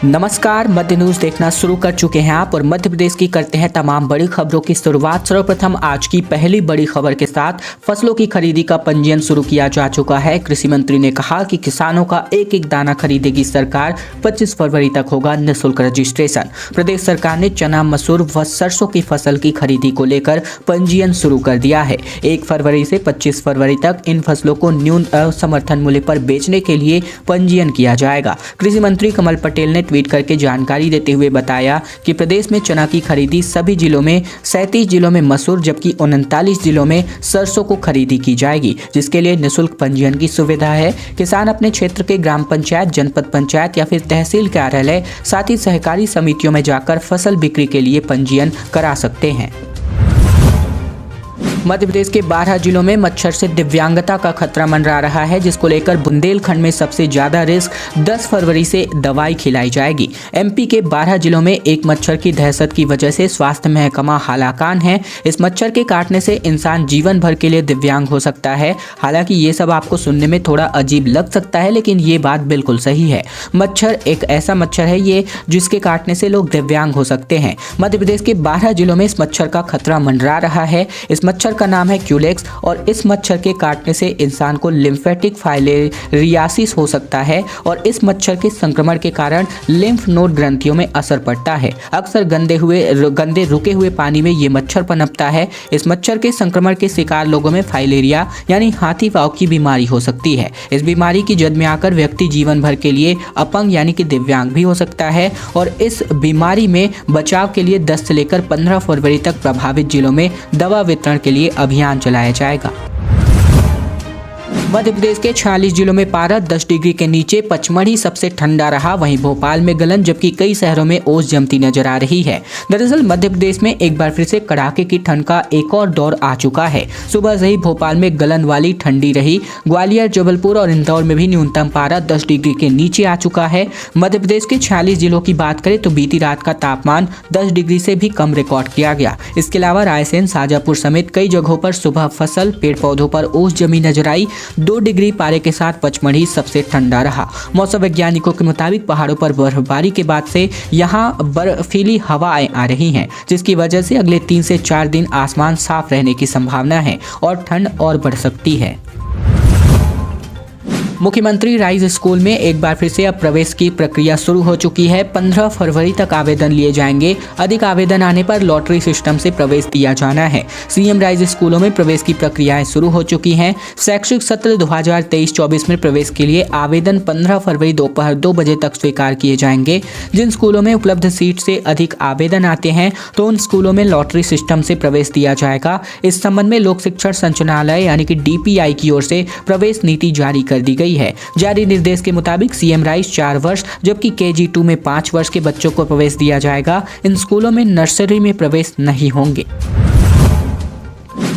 नमस्कार, मध्य न्यूज देखना शुरू कर चुके हैं आप और मध्य प्रदेश की करते हैं तमाम बड़ी खबरों की शुरुआत। सर्वप्रथम आज की पहली बड़ी खबर के साथ फसलों की खरीदी का पंजीयन शुरू किया जा चुका है। कृषि मंत्री ने कहा कि किसानों का एक एक दाना खरीदेगी सरकार। 25 फरवरी तक होगा निःशुल्क रजिस्ट्रेशन। प्रदेश सरकार ने चना, मसूर व सरसों की फसल की खरीदी को लेकर पंजीयन शुरू कर दिया है। 1 फरवरी से 25 फरवरी तक इन फसलों को न्यूनतम समर्थन मूल्य पर बेचने के लिए पंजीयन किया जाएगा। कृषि मंत्री कमल पटेल ने ट्वीट करके जानकारी देते हुए बताया कि प्रदेश में चना की खरीदी सभी जिलों में, 37 जिलों में मसूर जबकि 39 जिलों में सरसों को खरीदी की जाएगी, जिसके लिए निःशुल्क पंजीयन की सुविधा है। किसान अपने क्षेत्र के ग्राम पंचायत, जनपद पंचायत या फिर तहसील कार्यालय, साथ ही सहकारी समितियों में जाकर फसल बिक्री के लिए पंजीयन करा सकते हैं। मध्य प्रदेश के 12 जिलों में मच्छर से दिव्यांगता का खतरा मंडरा रहा है, जिसको लेकर बुंदेलखंड में सबसे ज्यादा रिस्क। 10 फरवरी से दवाई खिलाई जाएगी। एमपी के 12 जिलों में एक मच्छर की दहशत की वजह से स्वास्थ्य महकमा हालाकान है। इस मच्छर के काटने से इंसान जीवन भर के लिए दिव्यांग हो सकता है। हालांकि ये सब आपको सुनने में थोड़ा अजीब लग सकता है, लेकिन ये बात बिल्कुल सही है। मच्छर एक ऐसा मच्छर है ये जिसके काटने से लोग दिव्यांग हो सकते हैं। मध्य प्रदेश के 12 जिलों में इस मच्छर का खतरा मंडरा रहा है। इस मच्छर का नाम है क्यूलेक्स और इस मच्छर के काटने से इंसान को लिम्फेटिक फाइलेरियासिस हो सकता है और इस मच्छर के संक्रमण के कारण लिम्फ नोड ग्रंथियों में असर पड़ता है। अक्सर गंदे रुके हुए पानी में ये मच्छर पनपता है। इस मच्छर के संक्रमण के शिकार लोगों में फाइलेरिया यानी हाथी पांव की बीमारी हो सकती है। इस बीमारी की जद में आकर व्यक्ति जीवन भर के लिए अपंग यानी कि दिव्यांग भी हो सकता है और इस बीमारी में बचाव के लिए 10 से लेकर 15 फरवरी तक प्रभावित जिलों में दवा वितरण के लिए अभियान चलाया जाएगा। मध्य प्रदेश के 46 जिलों में पारा 10 डिग्री के नीचे। पचमढ़ी सबसे ठंडा रहा, वहीं भोपाल में गलन, जबकि कई शहरों में ओस जमती नजर आ रही है। दरअसल मध्य प्रदेश में एक बार फिर से कड़ाके की ठंड का एक और दौर आ चुका है। सुबह से ही भोपाल में गलन वाली ठंडी रही। ग्वालियर, जबलपुर और इंदौर में भी न्यूनतम पारा 10 डिग्री के नीचे आ चुका है। मध्य प्रदेश के 46 जिलों की बात करें तो बीती रात का तापमान 10 डिग्री से भी कम रिकॉर्ड किया गया। इसके अलावा रायसेन, शाजापुर समेत कई जगहों पर सुबह फसल, पेड़ पौधों पर ओस जमी नजर आई। 2 डिग्री पारे के साथ पचमढ़ी सबसे ठंडा रहा। मौसम वैज्ञानिकों के मुताबिक पहाड़ों पर बर्फबारी के बाद से यहां बर्फीली हवाएं आ रही हैं, जिसकी वजह से अगले 3 से 4 दिन आसमान साफ रहने की संभावना है और ठंड और बढ़ सकती है। मुख्यमंत्री राइज स्कूल में एक बार फिर से अब प्रवेश की प्रक्रिया शुरू हो चुकी है। 15 फरवरी तक आवेदन लिए जाएंगे। अधिक आवेदन आने पर लॉटरी सिस्टम से प्रवेश दिया जाना है। सीएम राइज स्कूलों में प्रवेश की प्रक्रियाएं शुरू हो चुकी हैं। शैक्षिक सत्र 2023-24 में प्रवेश के लिए आवेदन 15 फरवरी दोपहर 2 बजे तक स्वीकार किए जाएंगे। जिन स्कूलों में उपलब्ध सीट से अधिक आवेदन आते हैं तो उन स्कूलों में लॉटरी सिस्टम से प्रवेश दिया जाएगा। इस संबंध में लोक शिक्षण संचालनालय यानी कि DPI की ओर से प्रवेश नीति जारी कर दी गई है। जारी निर्देश के मुताबिक सीएम राइज 4 वर्ष जबकि KG2 में 5 वर्ष के बच्चों को प्रवेश दिया जाएगा। इन स्कूलों में नर्सरी में प्रवेश नहीं होंगे।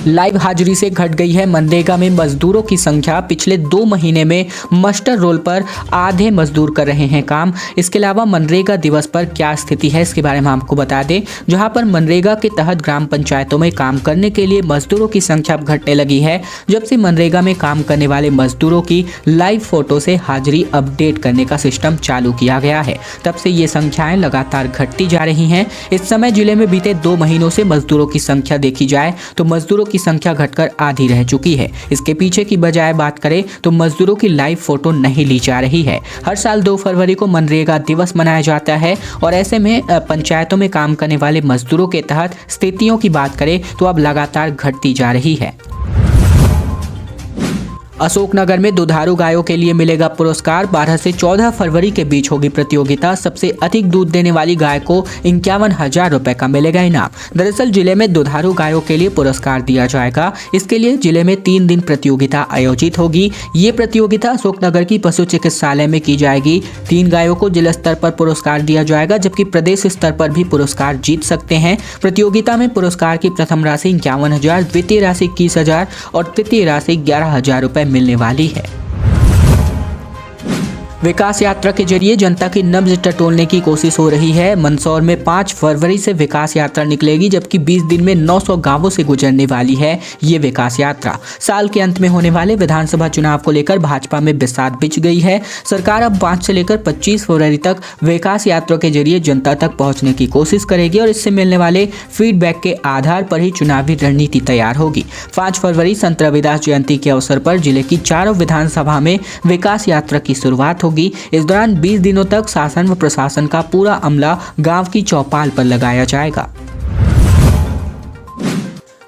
लाइव हाजिरी से घट गई है मनरेगा में मजदूरों की संख्या। पिछले 2 महीने में मास्टर रोल पर आधे मजदूर कर रहे हैं काम। इसके अलावा मनरेगा दिवस पर क्या स्थिति है इसके बारे में आपको बता दें। जहां पर मनरेगा के तहत ग्राम पंचायतों में काम करने के लिए मजदूरों की संख्या घटने लगी है। जब से मनरेगा में काम करने वाले मजदूरों की लाइव फोटो से हाजिरी अपडेट करने का सिस्टम चालू किया गया है, तब से ये संख्याएं लगातार घटती जा रही हैं। इस समय जिले में बीते 2 महीनों से मजदूरों की संख्या देखी जाए तो मजदूरों की संख्या घटकर आधी रह चुकी है। इसके पीछे की बजाय बात करें तो मजदूरों की लाइव फोटो नहीं ली जा रही है। हर साल 2 फरवरी को मनरेगा दिवस मनाया जाता है और ऐसे में पंचायतों में काम करने वाले मजदूरों के तहत स्थितियों की बात करें तो अब लगातार घटती जा रही है। अशोकनगर में दुधारू गायों के लिए मिलेगा पुरस्कार। 12 से 14 फरवरी के बीच होगी प्रतियोगिता। सबसे अधिक दूध देने वाली गाय को 51,000 रुपए का मिलेगा इनाम। दरअसल जिले में दुधारू गायों के लिए पुरस्कार दिया जाएगा। इसके लिए जिले में 3 दिन प्रतियोगिता आयोजित होगी। ये प्रतियोगिता अशोकनगर की पशु चिकित्सालय में की जाएगी। 3 गायों को जिला स्तर पर पुरस्कार दिया जाएगा, जबकि प्रदेश स्तर पर भी पुरस्कार जीत सकते हैं। प्रतियोगिता में पुरस्कार की प्रथम राशि 51,000, द्वितीय राशि 21,000 और तृतीय राशि 11,000 रुपए मिलने वाली है। विकास यात्रा के जरिए जनता की नब्ज टटोलने की कोशिश हो रही है। मंदसौर में 5 फरवरी से विकास यात्रा निकलेगी, जबकि 20 दिन में 900 गांवों से गुजरने वाली है ये विकास यात्रा। साल के अंत में होने वाले विधानसभा चुनाव को लेकर भाजपा में बिसात बिछ गई है। सरकार अब 5 से लेकर 25 फरवरी तक विकास यात्रा के जरिए जनता तक पहुंचने की कोशिश करेगी और इससे मिलने वाले फीडबैक के आधार पर ही चुनावी रणनीति तैयार होगी। 5 फरवरी संत रविदास जयंती के अवसर पर जिले की चारों विधानसभा में विकास यात्रा की शुरुआत होगी। इस दौरान 20 दिनों तक शासन व प्रशासन का पूरा अमला गांव की चौपाल पर लगाया जाएगा।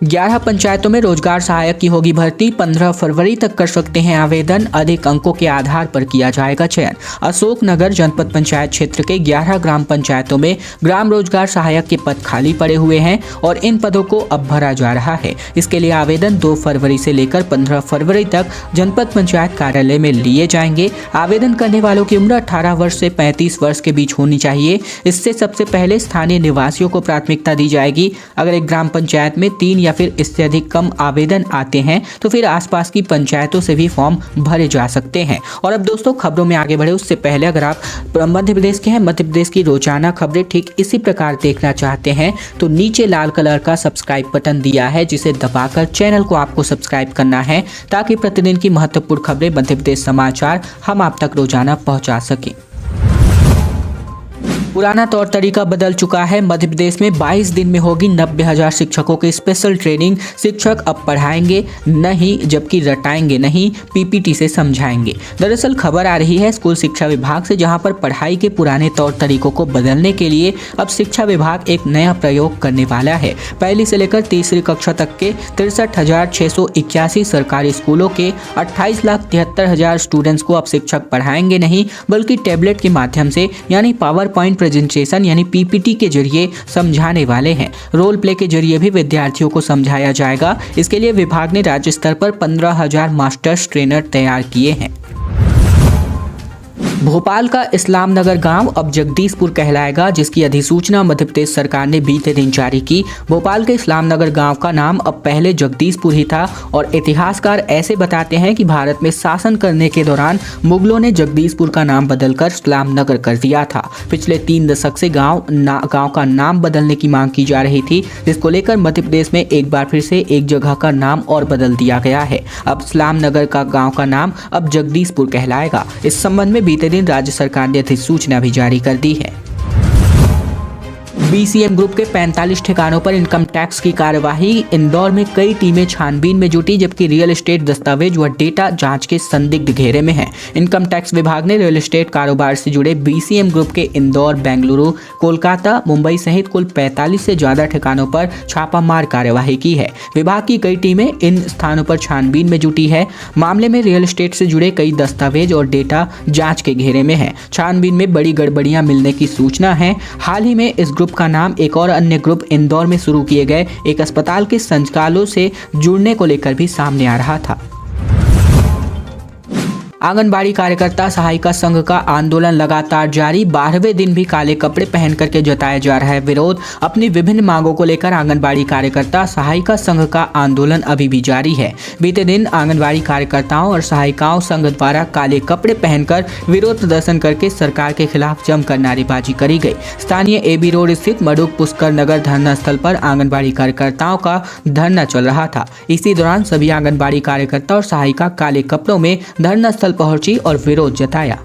11 पंचायतों में रोजगार सहायक की होगी भर्ती। 15 फरवरी तक कर सकते हैं आवेदन। अधिक अंकों के आधार पर किया जाएगा चयन। अशोकनगर जनपद पंचायत क्षेत्र के 11 ग्राम पंचायतों में ग्राम रोजगार सहायक के पद खाली पड़े हुए हैं और इन पदों को अब भरा जा रहा है। इसके लिए आवेदन 2 फरवरी से लेकर 15 फरवरी तक जनपद पंचायत कार्यालय में लिए जाएंगे। आवेदन करने वालों की उम्र 18 वर्ष से 35 वर्ष के बीच होनी चाहिए। इससे सबसे पहले स्थानीय निवासियों को प्राथमिकता दी जाएगी। अगर एक ग्राम पंचायत में 3 या फिर इससे अधिक कम आवेदन आते हैं तो फिर आसपास की पंचायतों से भी फॉर्म भरे जा सकते हैं। और अब दोस्तों खबरों में आगे बढ़े उससे पहले अगर आप मध्य प्रदेश के हैं, मध्य प्रदेश की रोजाना खबरें ठीक इसी प्रकार देखना चाहते हैं तो नीचे लाल कलर का सब्सक्राइब बटन दिया है, जिसे दबाकर चैनल को आपको सब्सक्राइब करना है ताकि प्रतिदिन की महत्वपूर्ण खबरें मध्य प्रदेश समाचार हम आप तक रोजाना पहुंचा सकें। पुराना तौर तरीका बदल चुका है। मध्य प्रदेश में 22 दिन में होगी 90,000 शिक्षकों की स्पेशल ट्रेनिंग। शिक्षक अब पढ़ाएंगे नहीं, जबकि रटाएंगे नहीं, पीपीटी से समझाएंगे। दरअसल खबर आ रही है स्कूल शिक्षा विभाग से, जहां पर पढ़ाई के पुराने तौर तरीकों को बदलने के लिए अब शिक्षा विभाग एक नया प्रयोग करने वाला है। पहली से लेकर तीसरी कक्षा तक के 63,681 सरकारी स्कूलों के 28,73,000 स्टूडेंट्स को अब शिक्षक पढ़ाएंगे नहीं, बल्कि टैबलेट के माध्यम से यानी पावर पॉइंट प्रेजेंटेशन यानी पीपीटी के जरिए समझाने वाले हैं। रोल प्ले के जरिए भी विद्यार्थियों को समझाया जाएगा। इसके लिए विभाग ने राज्य स्तर पर 15,000 मास्टर्स ट्रेनर तैयार किए हैं। भोपाल का इस्लाम नगर गांव अब जगदीशपुर कहलाएगा, जिसकी अधिसूचना मध्य प्रदेश सरकार ने बीते दिन जारी की। भोपाल के इस्लाम नगर गांव का नाम अब पहले जगदीशपुर ही था और इतिहासकार ऐसे बताते हैं कि भारत में शासन करने के दौरान मुगलों ने जगदीशपुर का नाम बदलकर इस्लाम नगर कर दिया था। पिछले 3 दशक से गांव का नाम बदलने की मांग की जा रही थी, जिसको लेकर मध्य प्रदेश में एक बार फिर से एक जगह का नाम और बदल दिया गया है। अब इस्लाम नगर का गाँव का नाम अब जगदीशपुर कहलाएगा। इस संबंध में बीते दिन राज्य सरकार ने अधिसूचना भी जारी कर दी है। बीसीएम ग्रुप के 45 ठिकानों पर इनकम टैक्स की कार्यवाही। इंदौर में कई टीमें छानबीन में जुटी, जबकि रियल एस्टेट दस्तावेज व डेटा जांच के संदिग्ध घेरे में है। इनकम टैक्स विभाग ने रियल एस्टेट कारोबार से जुड़े बीसीएम ग्रुप के इंदौर, बेंगलुरु, कोलकाता, मुंबई सहित कुल 45 से ज्यादा ठिकानों पर छापामार कार्यवाही की है। विभाग की कई टीमें इन स्थानों पर छानबीन में जुटी है। मामले में रियल एस्टेट से जुड़े कई दस्तावेज और डेटा जाँच के घेरे में है। छानबीन में बड़ी गड़बड़ियां मिलने की सूचना है। हाल ही में इस ग्रुप का नाम एक और अन्य ग्रुप इंदौर में शुरू किए गए एक अस्पताल के संचालकों से जुड़ने को लेकर भी सामने आ रहा था। आंगनबाड़ी कार्यकर्ता सहायिका संघ का आंदोलन लगातार जारी। 12वें दिन भी काले कपड़े पहन करके जताया जा रहा है विरोध। अपनी विभिन्न मांगों को लेकर आंगनबाड़ी कार्यकर्ता सहायिका संघ का आंदोलन अभी भी जारी है। बीते दिन आंगनबाड़ी कार्यकर्ताओं और सहायिकाओं संघ द्वारा काले कपड़े पहनकर विरोध प्रदर्शन करके सरकार के खिलाफ जमकर नारेबाजी करी गई। स्थानीय एबी रोड स्थित मडुक पुष्कर नगर धरना स्थल पर आंगनबाड़ी कार्यकर्ताओं का धरना चल रहा था। इसी दौरान सभी आंगनबाड़ी कार्यकर्ता और सहायिका काले कपड़ों में धरना स्थल पहुंची और विरोध जताया।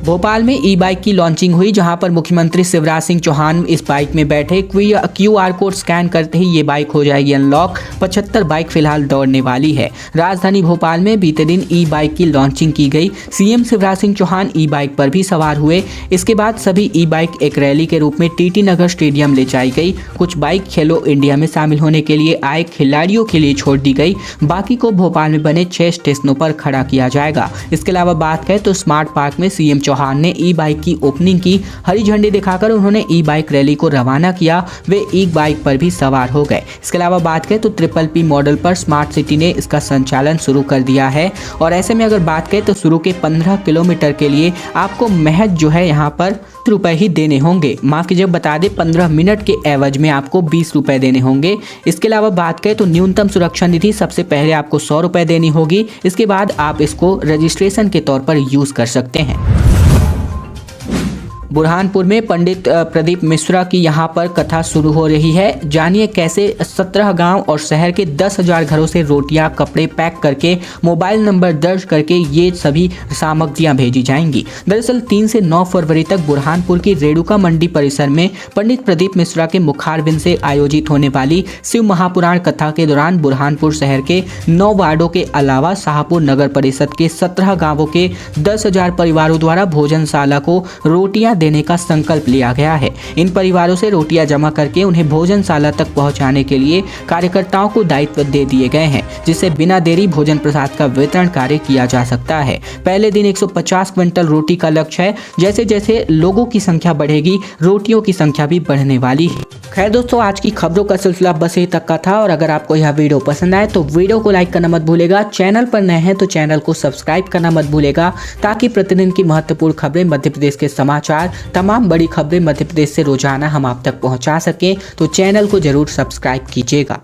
भोपाल में ई बाइक की लॉन्चिंग हुई, जहां पर मुख्यमंत्री शिवराज सिंह चौहान इस बाइक में बैठे। QR कोड स्कैन करते ही ये बाइक हो जाएगी अनलॉक। 75 बाइक फिलहाल दौड़ने वाली है। राजधानी भोपाल में बीते दिन ई बाइक की लॉन्चिंग की गई। सीएम शिवराज सिंह चौहान ई बाइक पर भी सवार हुए। इसके बाद सभी ई बाइक एक रैली के रूप में टीटी नगर स्टेडियम ले जाई गई। कुछ बाइक खेलो इंडिया में शामिल होने के लिए आए खिलाड़ियों के लिए छोड़ दी गई। बाकी को भोपाल में बने 6 स्टेशनों पर खड़ा किया जाएगा। इसके अलावा बात करें तो स्मार्ट पार्क में सीएम चौहान ने ई बाइक की ओपनिंग की। हरी झंडी दिखाकर उन्होंने ई बाइक रैली को रवाना किया। वे ई बाइक पर भी सवार हो गए। इसके अलावा बात करें तो ट्रिपल पी मॉडल पर स्मार्ट सिटी ने इसका संचालन शुरू कर दिया है और ऐसे में अगर बात करें तो शुरू के 15 किलोमीटर के लिए आपको महज जो है यहाँ पर रुपए ही देने होंगे। माफ कीजिए, बता दें 15 मिनट के एवज में आपको 20 रुपए देने होंगे। इसके अलावा बात करें तो न्यूनतम सुरक्षा निधि सबसे पहले आपको 100 रुपए देनी होगी। इसके बाद आप इसको रजिस्ट्रेशन के तौर पर यूज कर सकते हैं। बुरहानपुर में पंडित प्रदीप मिश्रा की यहाँ पर कथा शुरू हो रही है। जानिए कैसे 17 गांव और शहर के 10,000 घरों से रोटियां, कपड़े पैक करके मोबाइल नंबर दर्ज करके ये सभी सामग्रियां भेजी जाएंगी। दरअसल 3 से 9 फरवरी तक बुरहानपुर की रेणुका मंडी परिसर में पंडित प्रदीप मिश्रा के मुखारबिंद से आयोजित होने वाली शिव महापुराण कथा के दौरान बुरहानपुर शहर के 9 वार्डों के अलावा शाहपुर नगर परिषद के 17 गाँवों के 10,000 परिवारों द्वारा भोजनशाला को रोटियां देने का संकल्प लिया गया है। इन परिवारों से रोटियां जमा करके उन्हें भोजनशाला तक पहुंचाने के लिए कार्यकर्ताओं को दायित्व दे दिए गए हैं, जिससे बिना देरी भोजन प्रसाद का वितरण कार्य किया जा सकता है। पहले दिन 150 क्विंटल रोटी का लक्ष्य है। जैसे जैसे लोगों की संख्या बढ़ेगी, रोटियों की संख्या भी बढ़ने वाली है। खैर दोस्तों, आज की खबरों का सिलसिला बस यहीं तक का था और अगर आपको यह वीडियो पसंद आए तो वीडियो को लाइक करना मत भूलेगा। चैनल पर नए हैं तो चैनल को सब्सक्राइब करना मत भूलेगा, ताकि प्रतिदिन की महत्वपूर्ण खबरें, मध्य प्रदेश के समाचार, तमाम बड़ी खबरें मध्य प्रदेश से रोजाना हम आप तक पहुंचा सकें। तो चैनल को जरूर सब्सक्राइब कीजिएगा।